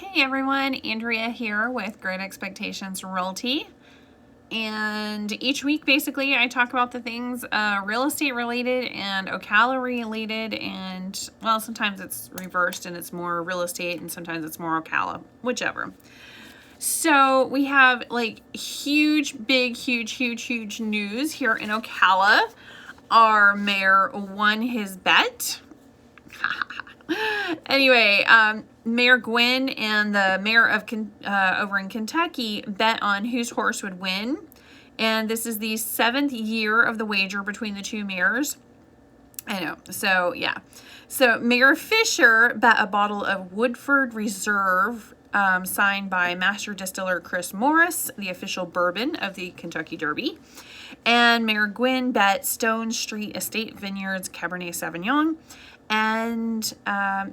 Hey everyone, Andrea here with Great Expectations Realty. And each week basically I talk about the things real estate related and Ocala related, and well, sometimes it's reversed and it's more real estate and sometimes it's more Ocala, whichever. So we have like huge news here in Ocala. Our mayor won his bet. Anyway, Mayor Gwynn and the mayor of over in Kentucky bet on whose horse would win. And this is the 7th year of the wager between the two mayors. I know. So, yeah. So, Mayor Fisher bet a bottle of Woodford Reserve signed by Master Distiller Chris Morris, the official bourbon of the Kentucky Derby. And Mayor Gwynn bet Stone Street Estate Vineyards Cabernet Sauvignon. And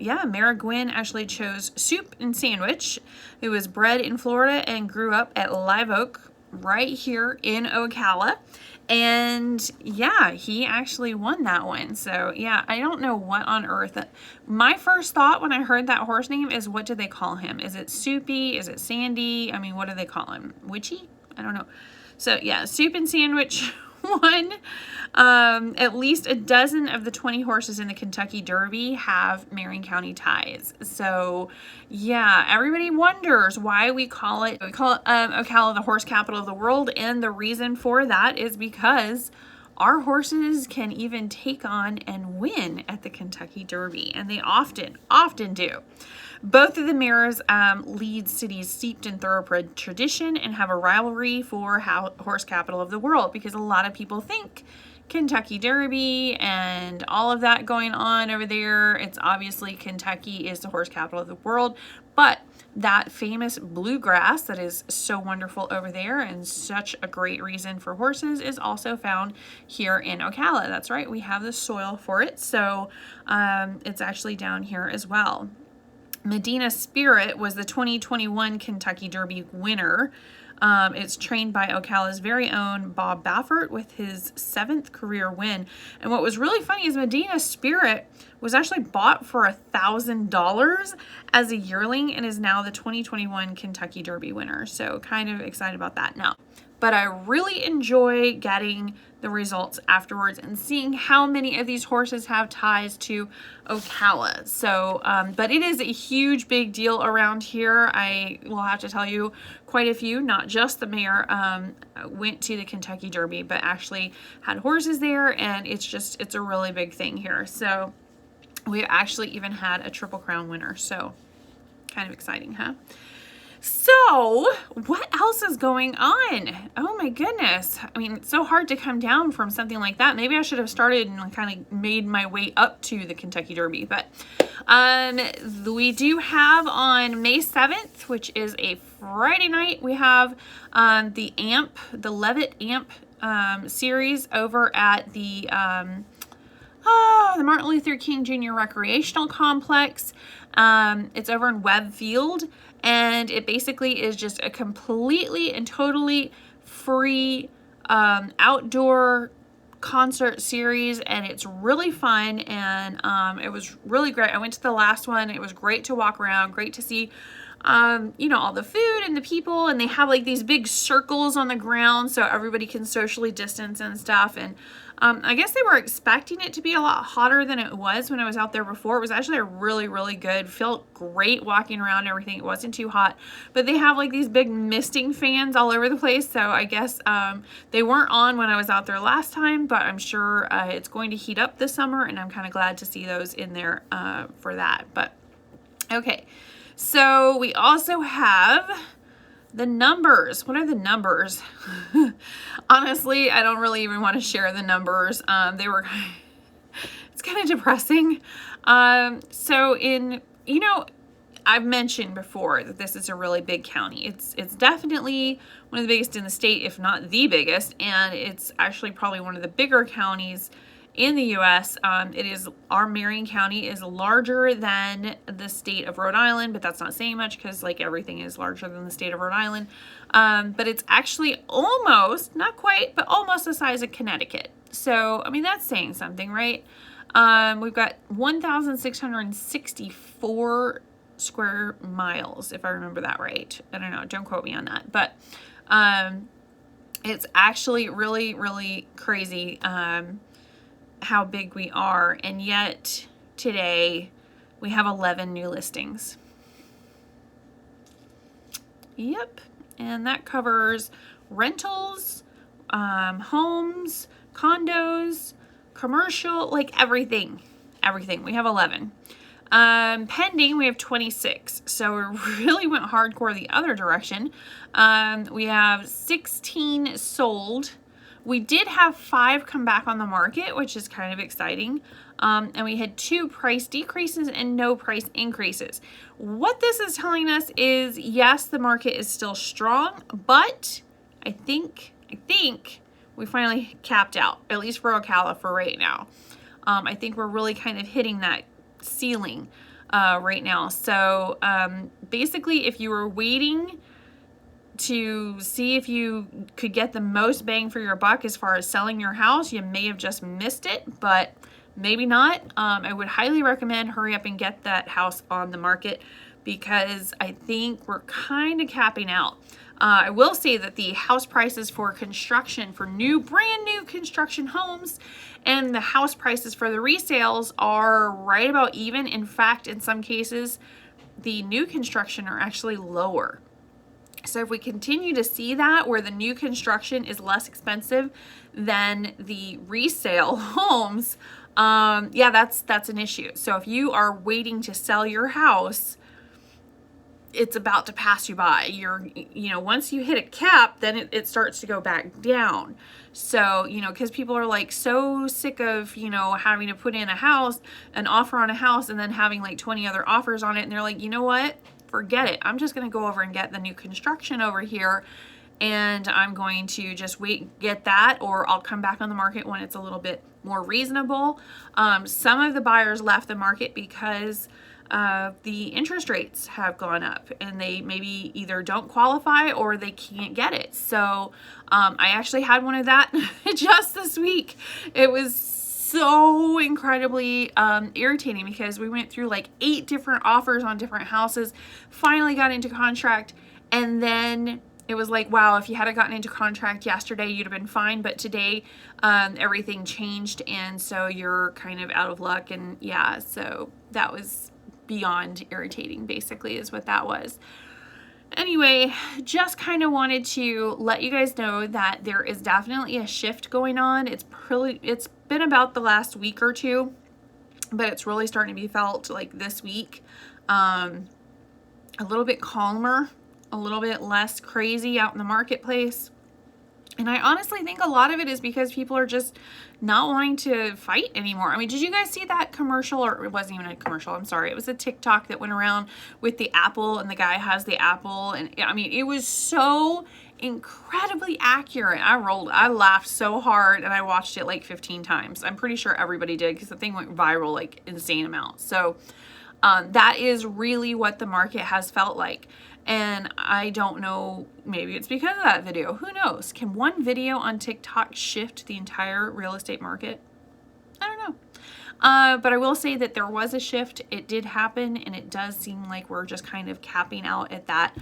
yeah, Mayor Gwynn actually chose Soup and Sandwich, who was bred in Florida and grew up at Live Oak right here in Ocala. And yeah, he actually won that one. So yeah, I don't know what on earth. My first thought when I heard that horse name is, what do they call him? Is it Soupy? Is it Sandy? I mean, what do they call him? Witchy? I don't know. So yeah, Soup and Sandwich won. At least a dozen of the 20 horses in the Kentucky Derby have Marion County ties. So yeah, everybody wonders why we call it Ocala the horse capital of the world, and the reason for that is because our horses can even take on and win at the Kentucky Derby, and they often do. Both of the mayors lead cities steeped in thoroughbred tradition and have a rivalry for horse capital of the world, because a lot of people think Kentucky Derby and all of that going on over there, it's obviously Kentucky is the horse capital of the world, but that famous bluegrass that is so wonderful over there and such a great reason for horses is also found here in Ocala. That's right, we have the soil for it, so it's actually down here as well. Medina Spirit was the 2021 Kentucky Derby winner. It's trained by Ocala's very own Bob Baffert with his 7th career win. And what was really funny is Medina Spirit was actually bought for $1,000 as a yearling and is now the 2021 Kentucky Derby winner. So kind of excited about that now. But I really enjoy getting the results afterwards and seeing how many of these horses have ties to Ocala. So, but it is a huge, big deal around here. I will have to tell you, quite a few, not just the mayor, went to the Kentucky Derby, but actually had horses there, and it's a really big thing here. So we actually even had a Triple Crown winner. So kind of exciting, huh? So, what else is going on? Oh my goodness. I mean, it's so hard to come down from something like that. Maybe I should have started and kind of made my way up to the Kentucky Derby. But we do have on May 7th, which is a Friday night, we have the Levitt AMP series over at the Martin Luther King Jr. Recreational Complex. It's over in Webb Field. And it basically is just a completely and totally free outdoor concert series, and it's really fun, and it was really great. I went to the last one. It was great to walk around, great to see you know, all the food and the people, and they have like these big circles on the ground so everybody can socially distance and stuff. And I guess they were expecting it to be a lot hotter than it was when I was out there before. It was actually a really good, felt great walking around and everything. It wasn't too hot, but they have like these big misting fans all over the place. So I guess they weren't on when I was out there last time, but I'm sure it's going to heat up this summer, and I'm kind of glad to see those in there for that. But okay. So we also have the numbers. What are the numbers? Honestly, I don't really even want to share the numbers. It's kind of depressing. So you know, I've mentioned before that this is a really big county. It's definitely one of the biggest in the state, if not the biggest, and it's actually probably one of the bigger counties in the U.S. Our Marion County is larger than the state of Rhode Island, but that's not saying much because like everything is larger than the state of Rhode Island. But it's actually almost, not quite, but almost the size of Connecticut. So, I mean, that's saying something, right? We've got 1,664 square miles, if I remember that right. I don't know, don't quote me on that, but it's actually really, really crazy how big we are, and yet today we have 11 new listings. Yep, and that covers rentals, homes, condos, commercial, like everything. We have 11. Pending, we have 26. So we really went hardcore the other direction. We have 16 sold. We did have 5 come back on the market, which is kind of exciting. And we had 2 price decreases and no price increases. What this is telling us is, yes, the market is still strong, but I think we finally capped out, at least for Ocala for right now. I think we're really kind of hitting that ceiling right now. So basically, if you were waiting to see if you could get the most bang for your buck as far as selling your house, you may have just missed it, but maybe not. I would highly recommend hurry up and get that house on the market, because I think we're kind of capping out. I will say that the house prices for construction, for brand new construction homes, and the house prices for the resales are right about even. In fact, in some cases, the new construction are actually lower. So if we continue to see that, where the new construction is less expensive than the resale homes, yeah, that's an issue. So if you are waiting to sell your house, it's about to pass you by. Once you hit a cap, then it starts to go back down. So, because people are like so sick of, having to put in an offer on a house, and then having like 20 other offers on it. And they're like, you know what? Forget it. I'm just going to go over and get the new construction over here, and I'm going to just get that, or I'll come back on the market when it's a little bit more reasonable. Some of the buyers left the market because the interest rates have gone up, and they maybe either don't qualify or they can't get it. So I actually had one of that just this week. It was so incredibly irritating, because we went through like 8 different offers on different houses, finally got into contract, and then it was like, wow, if you had gotten into contract yesterday, you'd have been fine, but today everything changed, and so you're kind of out of luck. And yeah, so that was beyond irritating, basically, is what that was. Anyway, just kind of wanted to let you guys know that there is definitely a shift going on. It's been about the last week or two, but it's really starting to be felt like this week. A little bit calmer, a little bit less crazy out in the marketplace. And I honestly think a lot of it is because people are just not wanting to fight anymore. I mean, did you guys see that commercial? Or it wasn't even a commercial, I'm sorry. It was a TikTok that went around with the apple, and the guy has the apple. And I mean, it was so incredibly accurate. I laughed so hard, and I watched it like 15 times. I'm pretty sure everybody did, because the thing went viral like insane amounts. So that is really what the market has felt like. And I don't know, maybe it's because of that video. Who knows? Can one video on TikTok shift the entire real estate market? I don't know. But I will say that there was a shift. It did happen, and it does seem like we're just kind of capping out at that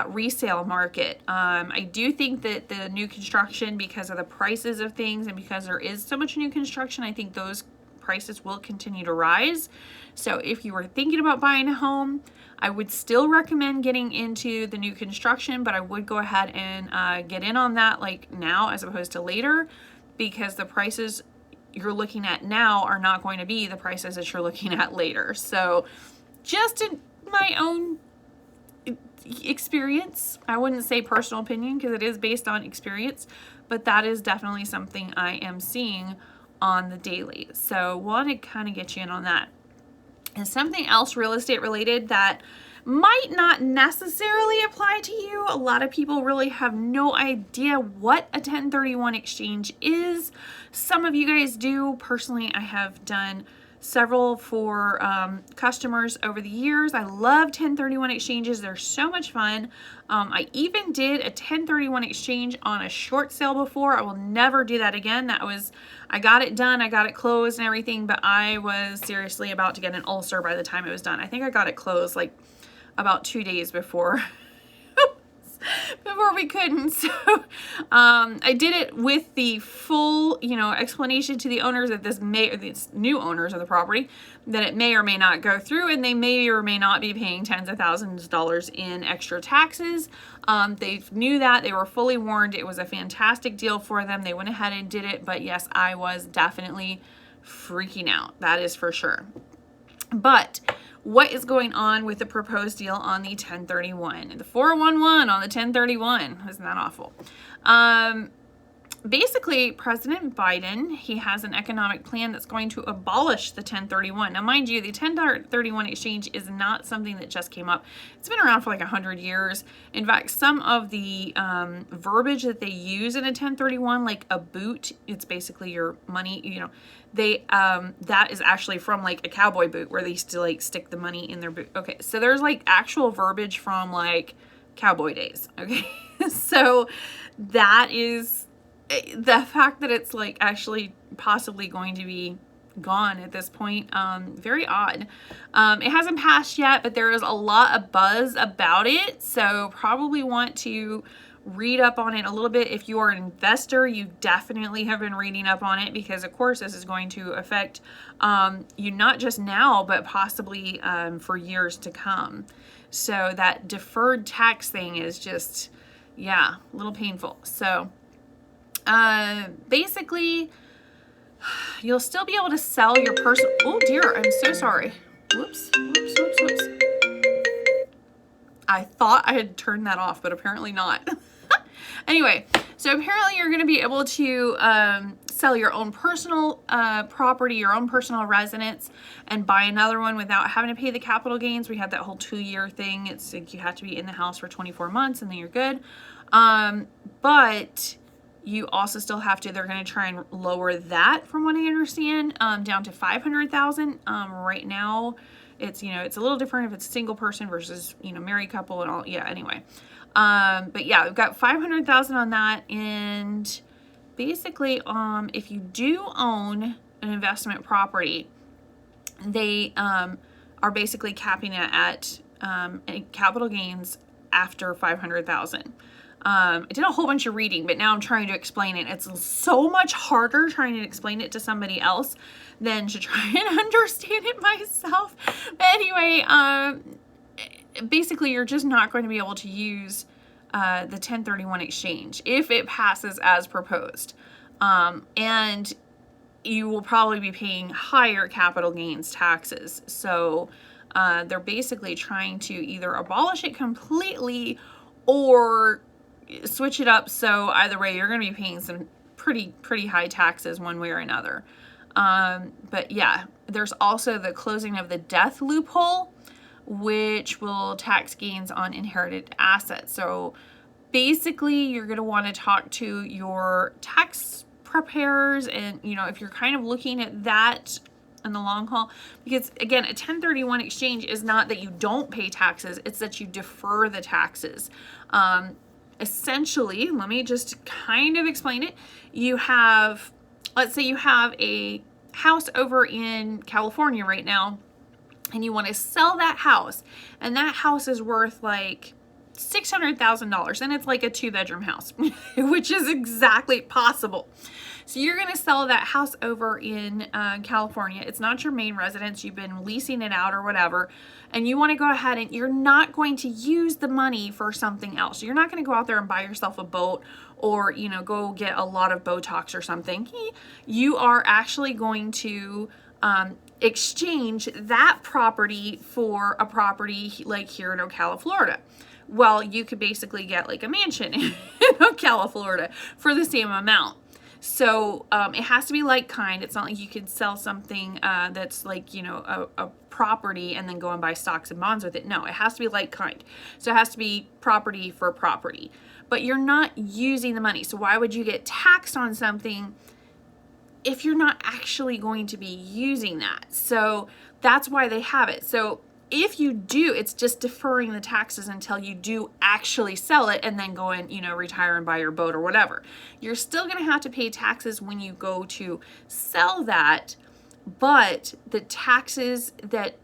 resale market. I do think that the new construction, because of the prices of things and because there is so much new construction, I think those prices will continue to rise. So if you were thinking about buying a home, I would still recommend getting into the new construction, but I would go ahead and get in on that like now as opposed to later, because the prices you're looking at now are not going to be the prices that you're looking at later. So just in my own experience, I wouldn't say personal opinion, because it is based on experience, but that is definitely something I am seeing on the daily. So want to kind of get you in on that. And something else real estate related that might not necessarily apply to you. A lot of people really have no idea what a 1031 exchange is. Some of you guys do. Personally, I have done several for customers over the years. I love 1031 exchanges. They're so much fun. I even did a 1031 exchange on a short sale before. I will never do that again. I got it done, I got it closed and everything, but I was seriously about to get an ulcer by the time it was done. I think I got it closed like about 2 days before we couldn't. So I did it with the full, explanation to the owners that these new owners of the property, that it may or may not go through, and they may or may not be paying tens of thousands of dollars in extra taxes. They knew that. They were fully warned. It was a fantastic deal for them. They went ahead and did it. But yes, I was definitely freaking out. That is for sure. But what is going on with the proposed deal on the 1031? The 411 on the 1031. Isn't that awful? Basically, President Biden, he has an economic plan that's going to abolish the 1031. Now, mind you, the 1031 exchange is not something that just came up. It's been around for like 100 years. In fact, some of the verbiage that they use in a 1031, like a boot, it's basically your money, that is actually from like a cowboy boot where they used to like stick the money in their boot. Okay, so there's like actual verbiage from like cowboy days. Okay, so that is the fact that it's like actually possibly going to be gone at this point. Very odd. It hasn't passed yet, but there is a lot of buzz about it, so probably want to read up on it a little bit. If you are an investor, you definitely have been reading up on it, because of course this is going to affect you not just now, but possibly for years to come. So that deferred tax thing is just, yeah, a little painful. So basically, you'll still be able to sell your personal, oh dear, I'm so sorry. Whoops. I thought I had turned that off, but apparently not. Anyway, so apparently you're going to be able to sell your own personal property, your own personal residence, and buy another one without having to pay the capital gains. We had that whole 2-year thing. It's like you have to be in the house for 24 months and then you're good. But you also still have to, they're going to try and lower that, from what I understand, down to $500,000. Right now, it's, it's a little different if it's a single person versus, married couple and all. Yeah, anyway. But yeah, we've got $500,000 on that. And basically, if you do own an investment property, they are basically capping it at capital gains after $500,000. I did a whole bunch of reading, but now I'm trying to explain it. It's so much harder trying to explain it to somebody else than to try and understand it myself. But anyway, basically, you're just not going to be able to use the 1031 exchange if it passes as proposed. And you will probably be paying higher capital gains taxes. So they're basically trying to either abolish it completely or switch it up, so either way you're going to be paying some pretty high taxes one way or another. But yeah, there's also the closing of the death loophole, which will tax gains on inherited assets. So basically you're going to want to talk to your tax preparers, and if you're kind of looking at that in the long haul, because again, a 1031 exchange is not that you don't pay taxes, it's that you defer the taxes. Essentially, let me just kind of explain it. Let's say you have a house over in California right now, and you want to sell that house, and that house is worth like $600,000, and it's like a 2-bedroom house, which is exactly possible. So you're going to sell that house over in California. It's not your main residence. You've been leasing it out or whatever. And you want to go ahead and you're not going to use the money for something else. You're not going to go out there and buy yourself a boat or, go get a lot of Botox or something. You are actually going to exchange that property for a property like here in Ocala, Florida. Well, you could basically get like a mansion in Ocala, Florida for the same amount. So it has to be like kind. It's not like you could sell something that's like, a property and then go and buy stocks and bonds with it. No, it has to be like kind. So it has to be property for property. But you're not using the money. So why would you get taxed on something if you're not actually going to be using that. So that's why they have it. So if you do, it's just deferring the taxes until you do actually sell it and then go and, you know, retire and buy your boat or whatever. You're still going to have to pay taxes when you go to sell that, but the taxes that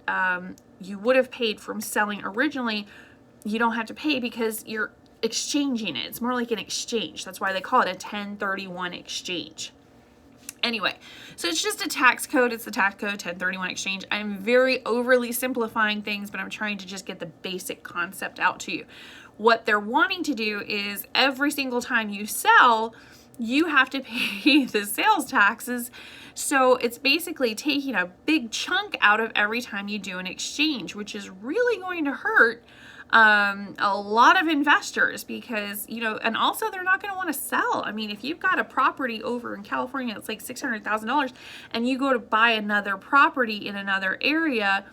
you would have paid from selling originally, you don't have to pay because you're exchanging it. It's more like an exchange. That's why they call it a 1031 exchange. Anyway, so it's just a tax code. It's the tax code 1031 exchange. I'm very overly simplifying things, but I'm trying to just get the basic concept out to you. What they're wanting to do is every single time you sell, you have to pay the sales taxes. So it's basically taking a big chunk out of every time you do an exchange, which is really going to hurt a lot of investors because, you know, and also they're not going to want to sell. I mean, if you've got a property over in California, it's like $600,000 and you go to buy another property in another area,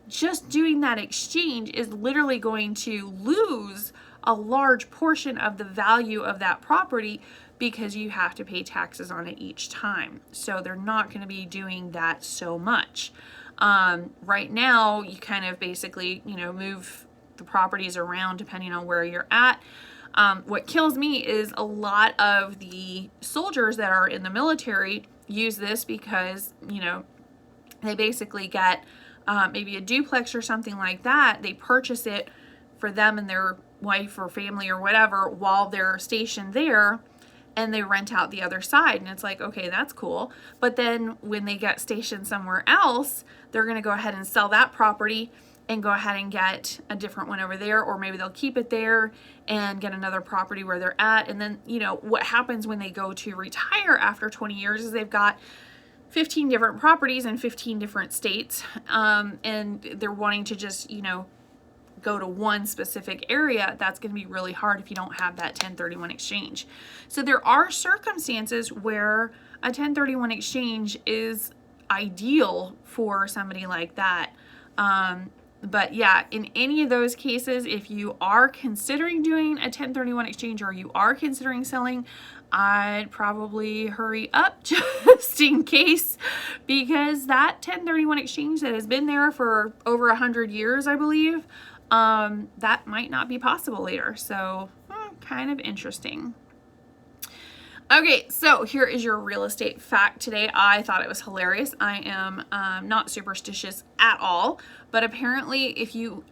just doing that exchange is literally going to lose a large portion of the value of that property because you have to pay taxes on it each time. So they're not going to be doing that so much. Right now, you kind of basically, you know, move the properties around depending on where you're at. What kills me is a lot of the soldiers that are in the military use this because, you know, they basically get maybe a duplex or something like that. They purchase it for them and their wife or family or whatever while they're stationed there, and they rent out the other side. And it's like, okay, that's cool. But then when they get stationed somewhere else, they're going to go ahead and sell that property and go ahead and get a different one over there, or maybe they'll keep it there and get another property where they're at. And then, you know, what happens when they go to retire after 20 years is they've got 15 different properties in 15 different states, and they're wanting to just, you know, go to one specific area. That's going to be really hard if you don't have that 1031 exchange. So there are circumstances where a 1031 exchange is ideal for somebody like that. But yeah, in any of those cases, if you are considering doing a 1031 exchange or you are considering selling, I'd probably hurry up just in case, because that 1031 exchange that has been there for over 100 years, I believe, that might not be possible later. So kind of interesting. Okay, so here is your real estate fact today. I thought it was hilarious. I am not superstitious at all, but apparently if you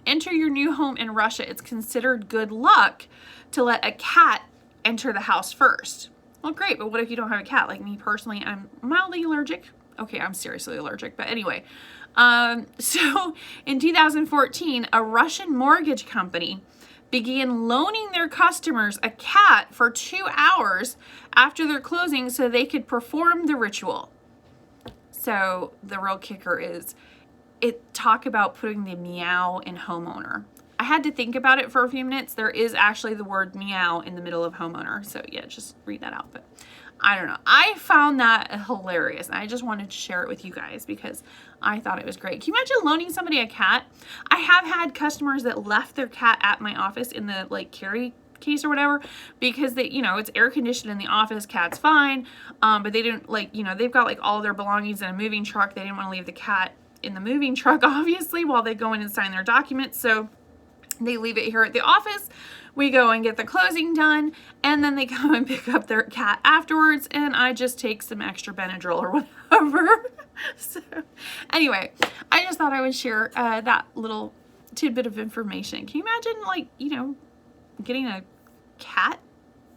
enter your new home in Russia, it's considered good luck to let a cat enter the house first. Well, great, but what if you don't have a cat? Like me personally, I'm mildly allergic. Okay, I'm seriously allergic, but anyway. So in 2014, a Russian mortgage company began loaning their customers a cat for 2 hours after their closing so they could perform the ritual. So the real kicker is, talk about putting the meow in homeowner. I had to think about it for a few minutes. There is actually the word meow in the middle of homeowner. So yeah, just read that out. But I don't know. I found that hilarious. I just wanted to share it with you guys because I thought it was great. Can you imagine loaning somebody a cat? I have had customers that left their cat at my office in the like carry case or whatever because they, you know, it's air conditioned in the office, cat's fine. But they didn't like, you know, they've got like all their belongings in a moving truck. They didn't want to leave the cat in the moving truck, obviously, while they go in and sign their documents. So they leave it here at the office. We go and get the closing done, and then they come and pick up their cat afterwards, and I just take some extra Benadryl or whatever. So anyway, I just thought I would share that little tidbit of information. Can you imagine, like, you know, getting a cat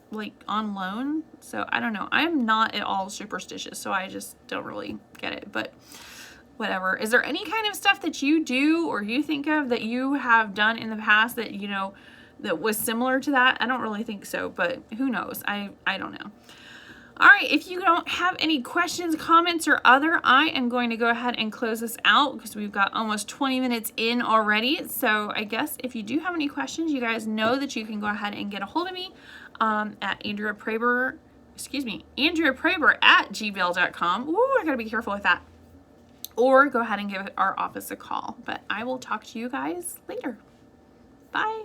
like on loan? So I don't know. I'm not at all superstitious, so I just don't really get it, but whatever. Is there any kind of stuff that you do or you think of that you have done in the past that, you know, that was similar to that? I don't really think so, but who knows? I don't know. All right, if you don't have any questions, comments, or other, I am going to go ahead and close this out because we've got almost 20 minutes in already. So I guess if you do have any questions, you guys know that you can go ahead and get a hold of me at AndreaProeber at gmail.com. Ooh, I gotta be careful with that. Or go ahead and give our office a call. But I will talk to you guys later. Bye.